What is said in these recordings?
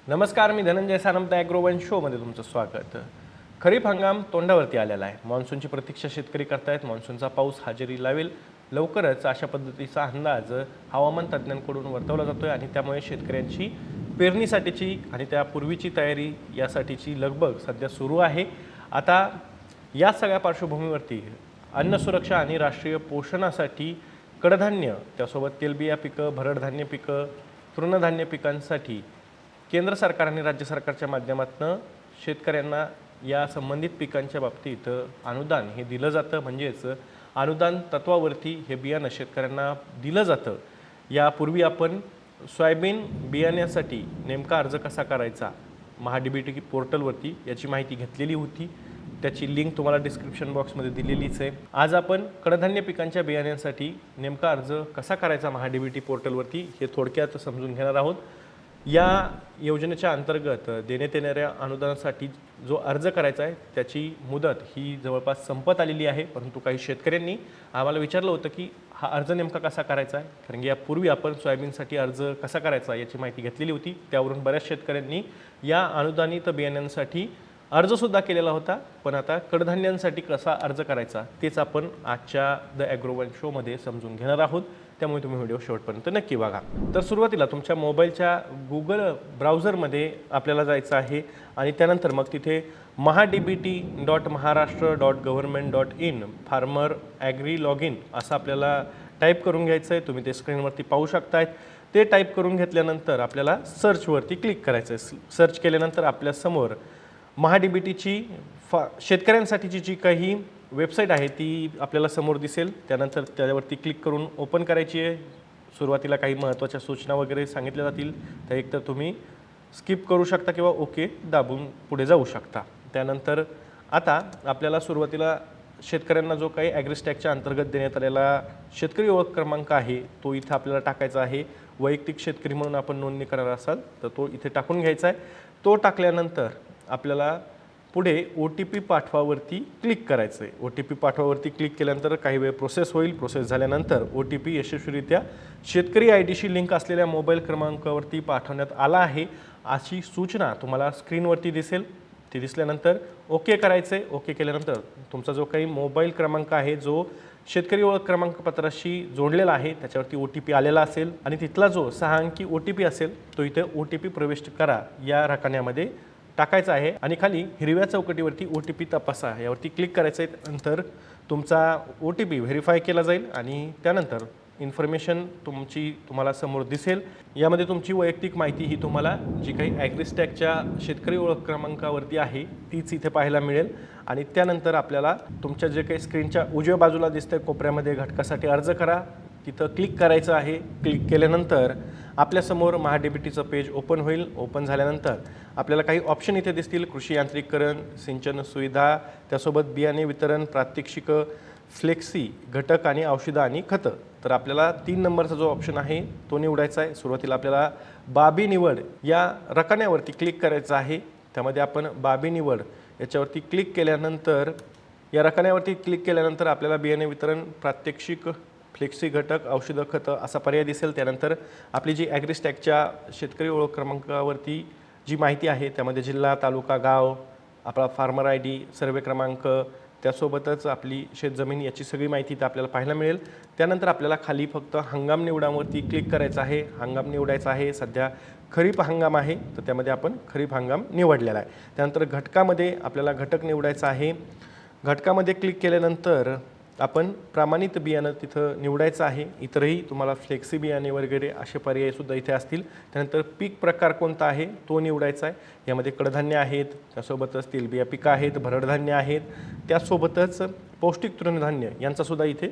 नमस्कार, मी धनंजय सानप ॲग्रोवन शोमध्ये तुमचं स्वागत. खरीप हंगाम तोंडावरती आलेला आहे. मान्सूनची प्रतीक्षा शेतकरी करतायत. मान्सूनचा पाऊस हजेरी लावेल लवकरच अशा पद्धतीचा अंदाज हवामान तज्ज्ञांकडून वर्तवला जातोय आणि त्यामुळे शेतकऱ्यांची पेरणीसाठीची आणि त्यापूर्वीची तयारी यासाठीची लगबग सध्या सुरू आहे. आता या सगळ्या पार्श्वभूमीवरती अन्न सुरक्षा आणि राष्ट्रीय पोषणासाठी कडधान्य, त्यासोबत तेलबिया पिकं, भरडधान्य पिकं, तृणधान्य पिकांसाठी केंद्र सरकार आणि राज्य सरकारच्या माध्यमातून शेतकऱ्यांना या संबंधित पिकांच्या बाबतीत अनुदान हे दिलं जातं. म्हणजेच अनुदान तत्वावरती हे बियाणं शेतकऱ्यांना दिलं जातं. यापूर्वी आपण सोयाबीन बियाण्यासाठी नेमका अर्ज कसा करायचा महाडीबीटी पोर्टलवरती याची माहिती घेतलेली होती. त्याची लिंक तुम्हाला डिस्क्रिप्शन बॉक्समध्ये दिलेलीच आहे. आज आपण कडधान्य पिकांच्या बियाण्यांसाठी नेमका अर्ज कसा करायचा महाडीबीटी पोर्टलवरती हे थोडक्यात समजून घेणार आहोत. या योजनेच्या अंतर्गत देण्यात येणाऱ्या अनुदानासाठी जो अर्ज करायचा आहे त्याची मुदत ही जवळपास संपत आलेली आहे. परंतु काही शेतकऱ्यांनी आम्हाला विचारलं होतं की हा अर्ज नेमका कसा करायचा आहे, कारण की यापूर्वी आपण सोयाबीनसाठी अर्ज कसा करायचा याची माहिती घेतलेली होती. त्यावरून बऱ्याच शेतकऱ्यांनी या अनुदानित बियाण्यांसाठी अर्जसुद्धा केलेला होता. पण आता कडधान्यांसाठी कसा अर्ज करायचा तेच आपण आजच्या द ॲग्रोवन शोमध्ये समजून घेणार आहोत. त्यामुळे तुम्ही व्हिडिओ शेवटपर्यंत नक्की बघा. तर सुरुवातीला तुमच्या मोबाईलच्या गुगल ब्राउझरमध्ये आपल्याला जायचं आहे आणि त्यानंतर मग तिथे mahadbt.maharashtra.government.in farmer agree log in असं आपल्याला टाईप करून घ्यायचं आहे. तुम्ही ते स्क्रीनवरती पाहू शकतायत. ते टाईप करून घेतल्यानंतर आपल्याला सर्चवरती क्लिक करायचं आहे. सर्च केल्यानंतर आपल्यासमोर महाडीबीटीची शेतकऱ्यांसाठीची जी काही वेबसाईट आहे ती आपल्याला समोर दिसेल. त्यानंतर त्यावरती क्लिक करून ओपन करायची आहे. सुरुवातीला काही महत्त्वाच्या सूचना वगैरे सांगितल्या जातील, त्या एकतर तुम्ही स्किप करू शकता किंवा ओके दाबून पुढे जाऊ शकता. त्यानंतर आता आपल्याला सुरुवातीला शेतकऱ्यांना जो काही ॲग्रिस्टॅकच्या अंतर्गत देण्यात आलेला शेतकरी ओळख क्रमांक आहे तो इथं आपल्याला टाकायचा आहे. वैयक्तिक शेतकरी म्हणून आपण नोंदणी करणार असाल तर तो इथे टाकून घ्यायचा आहे. तो टाकल्यानंतर आपल्याला पुढे OTP पाठवावरती क्लिक करायचं आहे. OTP पाठवावरती क्लिक केल्यानंतर काही वेळ प्रोसेस होईल. प्रोसेस झाल्यानंतर OTP यशस्वीरित्या शेतकरी IDशी लिंक असलेल्या मोबाईल क्रमांकावरती पाठवण्यात आला आहे अशी सूचना तुम्हाला स्क्रीनवरती दिसेल. ती दिसल्यानंतर ओके करायचं आहे. ओके केल्यानंतर तुमचा जो काही मोबाईल क्रमांक आहे जो शेतकरी ओळख क्रमांकपत्राशी जोडलेला आहे त्याच्यावरती OTP आलेला असेल आणि तिथला जो 6 अंकी OTP असेल तो इथे OTP प्रविष्ट करा या रकान्यामध्ये टाकायचा आहे आणि खाली हिरव्या चौकटीवरती OTP तपासा यावरती क्लिक करायचं आहे. नंतर तुमचा OTP व्हेरीफाय केला जाईल आणि त्यानंतर इन्फॉर्मेशन तुम्हाला समोर दिसेल. यामध्ये तुमची वैयक्तिक माहिती ही तुम्हाला जी काही ॲग्रिस्टॅकच्या शेतकरी ओळख क्रमांकावरती आहे तीच इथे पाहायला मिळेल. आणि त्यानंतर आपल्याला तुमच्या जे काही स्क्रीनच्या उजव्या बाजूला दिसतंय कोपऱ्यामध्ये घटकासाठी अर्ज करा तिथं क्लिक करायचं आहे. क्लिक केल्यानंतर आपल्यासमोर महाडीबीटीचं पेज ओपन होईल. ओपन झाल्यानंतर आपल्याला काही ऑप्शन इथे दिसतील. कृषी यांत्रिकीकरण, सिंचन सुविधा, त्यासोबत बियाणे वितरण, प्रात्यक्षिकं, फ्लेक्सी घटक आणि औषधं आणि खतं. तर आपल्याला 3 नंबरचा जो ऑप्शन आहे तो निवडायचा आहे. सुरुवातीला आपल्याला बाबी निवड या रकान्यावरती क्लिक करायचं आहे. त्यामध्ये आपण बाबी निवड याच्यावरती क्लिक केल्यानंतर या रकान्यावरती क्लिक केल्यानंतर आपल्याला बियाणे वितरण, प्रात्यक्षिक, फ्लेक्सी घटक, औषधं, खतं असा पर्याय दिसेल. त्यानंतर आपली जी ॲग्रिस्टॅकच्या शेतकरी ओळख क्रमांकावरती जी माहिती आहे त्यामध्ये जिल्हा, तालुका, गाव, आपला फार्मर ID, सर्वे क्रमांक, त्यासोबतच आपली शेतजमीन याची सगळी माहिती इथं आपल्याला पाहायला मिळेल. त्यानंतर आपल्याला खाली फक्त हंगाम निवडावरती क्लिक करायचं आहे. हंगाम निवडायचा आहे. सध्या खरीप हंगाम आहे तर त्यामध्ये आपण खरीप हंगाम निवडलेला आहे. त्यानंतर घटकामध्ये आपल्याला घटक निवडायचा आहे. घटकामध्ये क्लिक केल्यानंतर आपण प्रमाणित बियाणं तिथं निवडायचं आहे. इतरही तुम्हाला फ्लेक्सी बियाणे वगैरे असे पर्यायसुद्धा इथे असतील. त्यानंतर पीक प्रकार कोणता आहे तो निवडायचा आहे. यामध्ये कडधान्य आहेत, त्यासोबतच तेलबिया पिकं आहेत, भरडधान्य आहेत, त्यासोबतच पौष्टिक तृणधान्य यांचासुद्धा इथे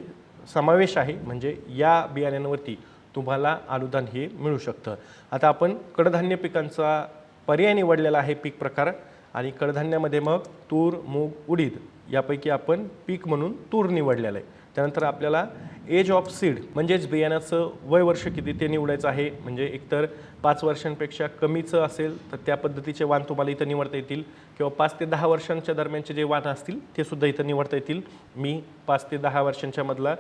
समावेश आहे. म्हणजे या बियाण्यांवरती तुम्हाला अनुदान हे मिळू शकतं. आता आपण कडधान्य पिकांचा पर्याय निवडलेला आहे पीक प्रकार आणि कडधान्यामध्ये मग तूर, मूग, उडीद यापैकी आपण पीक म्हणून तूर निवडलेलं आहे. त्यानंतर आपल्याला एज ऑफ सीड म्हणजेच बियाण्याचं वय वर्ष किती ते निवडायचं आहे. म्हणजे एकतर 5 वर्षांपेक्षा कमीचं असेल तर त्या पद्धतीचे वाण तुम्हाला इथं निवडता येतील किंवा 5 ते 10 वर्षांच्या दरम्यानचे जे वाण असतील ते सुद्धा इथं निवडता येतील. मी 5 ते 10 वर्षांच्या मधला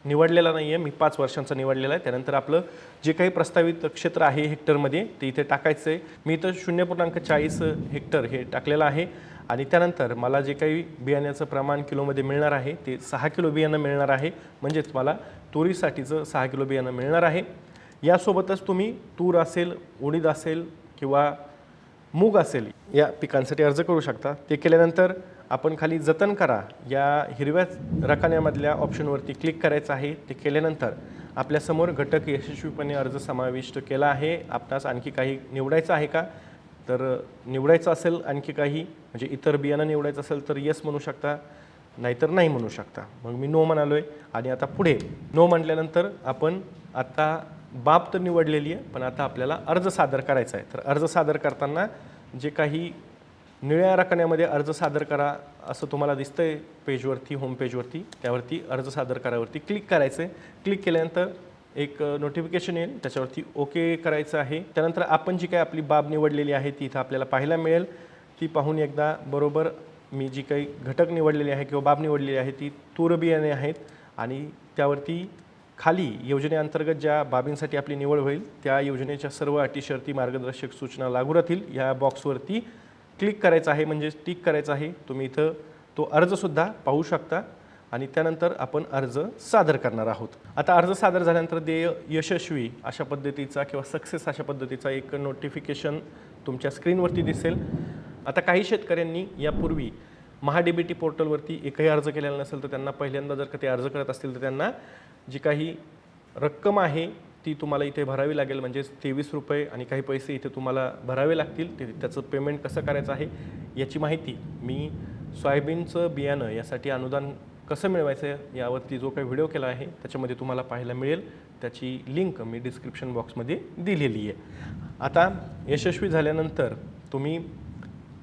निवडलेला नाही आहे, मी 5 वर्षांचा निवडलेला आहे. त्यानंतर आपलं जे काही प्रस्तावित क्षेत्र आहे हेक्टरमध्ये ते इथे टाकायचं आहे. मी इथं 0.40 हेक्टर हे टाकलेलं आहे आणि त्यानंतर मला जे काही बियाण्याचं प्रमाण किलोमध्ये मिळणार आहे ते 6 किलो बियाणं मिळणार आहे. म्हणजेच मला तुरीसाठीचं 6 किलो बियाणं मिळणार आहे. यासोबतच तुम्ही तूर असेल, उडीद असेल किंवा मूग असेल या पिकांसाठी अर्ज करू शकता. ते केल्यानंतर आपण खाली जतन करा या हिरव्या रकान्यामधल्या ऑप्शनवरती क्लिक करायचं आहे. ते केल्यानंतर आपल्यासमोर घटक यशस्वीपणे अर्ज समाविष्ट केला आहे. आपणास आणखी काही निवडायचं आहे का, तर निवडायचं असेल आणखी काही म्हणजे इतर बियाणं निवडायचं असेल तर येस म्हणू शकता, नाहीतर नाही म्हणू शकता. मग मी नो म्हणालो आहे आणि आता पुढे नो म्हटल्यानंतर आपण आता बाब तर निवडलेली आहे, पण आता आपल्याला अर्ज सादर करायचा आहे. तर अर्ज सादर करताना जे काही निळ्या रकान्यामध्ये अर्ज सादर करा असं तुम्हाला दिसतंय पेजवरती, होम पेजवरती, त्यावरती अर्ज सादर करावरती क्लिक करायचं आहे. क्लिक केल्यानंतर एक नोटिफिकेशन येईल, त्याच्यावरती ओके करायचं आहे. त्यानंतर आपण जी काही आपली बाब निवडलेली आहे ती इथं आपल्याला पाहायला मिळेल. ती पाहून एकदा बरोबर मी जी काही घटक निवडलेली आहे किंवा बाब निवडलेली आहे ती तूर बियाणे आहेत आणि त्यावरती खाली योजनेअंतर्गत ज्या बाबींसाठी आपली निवड होईल त्या योजनेच्या सर्व अटी शर्ती मार्गदर्शक सूचना लागू राहतील या बॉक्सवरती क्लिक करायचं आहे, म्हणजे टिक करायचं आहे. तुम्ही इथं तो अर्जसुद्धा पाहू शकता आणि त्यानंतर आपण अर्ज सादर करणार आहोत. आता अर्ज सादर झाल्यानंतर देय यशस्वी अशा पद्धतीचा किंवा सक्सेस अशा पद्धतीचा एक नोटिफिकेशन तुमच्या स्क्रीनवरती दिसेल. आता काही शेतकऱ्यांनी यापूर्वी महाडीबीटी पोर्टलवरती एकही अर्ज केलेला नसेल तर त्यांना पहिल्यांदा जर का ते अर्ज करत असतील तर त्यांना जी काही रक्कम आहे ती तुम्हाला इथे भरावी लागेल. म्हणजेच 23 रुपये आणि काही पैसे इथे तुम्हाला भरावे लागतील. त्याचं पेमेंट कसं करायचं आहे याची माहिती मी सोयाबीनचं बियाणं यासाठी अनुदान कसं मिळवायचं आहे यावरती जो काही व्हिडिओ केला आहे त्याच्यामध्ये तुम्हाला पाहायला मिळेल. त्याची लिंक मी डिस्क्रिप्शन बॉक्समध्ये दिलेली आहे. आता यशस्वी झाल्यानंतर तुम्ही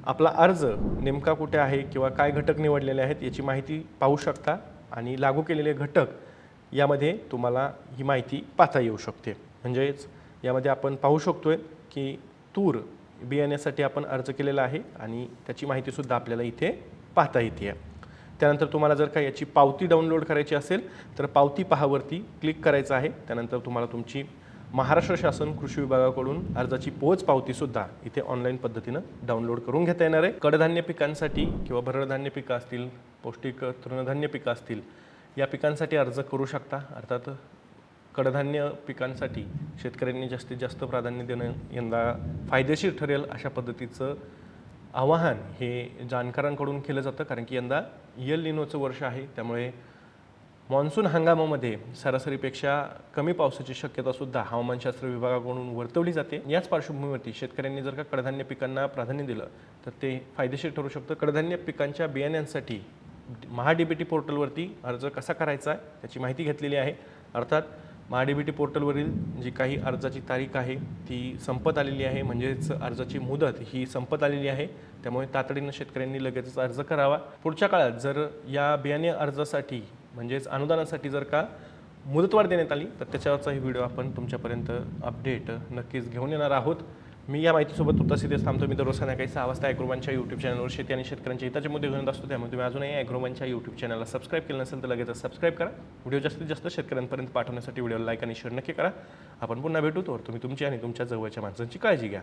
आपला अर्ज नेमका कुठे आहे किंवा काय घटक निवडलेले आहेत याची माहिती पाहू शकता आणि लागू केलेले घटक यामध्ये तुम्हाला ही माहिती पाहता येऊ शकते. म्हणजेच यामध्ये आपण पाहू शकतोय की तूर बियाण्यासाठी आपण अर्ज केलेला आहे आणि त्याची माहितीसुद्धा आपल्याला इथे पाहता येते. त्यानंतर तुम्हाला जर का याची पावती डाउनलोड करायची असेल तर पावती पहावरती क्लिक करायचं आहे. त्यानंतर तुम्हाला तुमची महाराष्ट्र शासन कृषी विभागाकडून अर्जाची पोच पावतीसुद्धा इथे ऑनलाईन पद्धतीनं डाउनलोड करून घेता येणार आहे. कडधान्य पिकांसाठी किंवा भरडधान्य पिकं असतील, पौष्टिक तृणधान्य पिकं असतील या पिकांसाठी अर्ज करू शकता. अर्थात कडधान्य पिकांसाठी शेतकऱ्यांनी जास्तीत जास्त प्राधान्य देणं यंदा फायदेशीर ठरेल अशा पद्धतीचं आवाहन हे जाणकारांकडून केलं जातं. कारण की यंदा एल निनोचं वर्ष आहे, त्यामुळे मॉन्सून हंगामामध्ये सरासरीपेक्षा कमी पावसाची शक्यतासुद्धा हवामानशास्त्र विभागाकडून वर्तवली जाते. याच पार्श्वभूमीवरती शेतकऱ्यांनी जर का कडधान्य पिकांना प्राधान्य दिलं तर ते फायदेशीर ठरू शकतं. कडधान्य पिकांच्या बियाण्यांसाठी महाडीबीटी पोर्टलवरती अर्ज कसा करायचा आहे त्याची माहिती घेतलेली आहे. अर्थात महाडीबीटी पोर्टलवरील जी काही अर्जाची तारीख आहे ती संपत आलेली आहे, म्हणजेच अर्जाची मुदत ही संपत आलेली आहे. त्यामुळे तातडीनं शेतकऱ्यांनी लगेचच अर्ज करावा. पुढच्या काळात जर या बियाणे अर्जासाठी म्हणजेच अनुदानासाठी जर का मुदतवाढ देण्यात आली तर त्याच्यावरचाही व्हिडिओ आपण तुमच्यापर्यंत अपडेट नक्कीच घेऊन येणार आहोत. मी या माहितीसोबत तुमचा इथेच थांबतो. मी दररोज संध्याकाळी 6 वाजता ॲग्रोवनच्या यूट्यूब चॅनलवर शेती आणि शेतकऱ्यांच्या हिताचे मुद्दे घेऊन असतो. त्यामुळे तुम्ही अजूनही ॲग्रोवनच्या यूट्यूब चॅनलला सबस्क्राईब केलं नसेल तर लगेच सबस्क्राईब करा. व्हिडिओ जास्तीत जास्त शेतकऱ्यांपर्यंत पाठवण्यासाठी व्हिडिओला लाईक आणि शेअर नक्की करा. आपण पुन्हा भेटू. तर तुम्ही तुमची आणि तुमच्या जवळच्या माणसांची काळजी घ्या.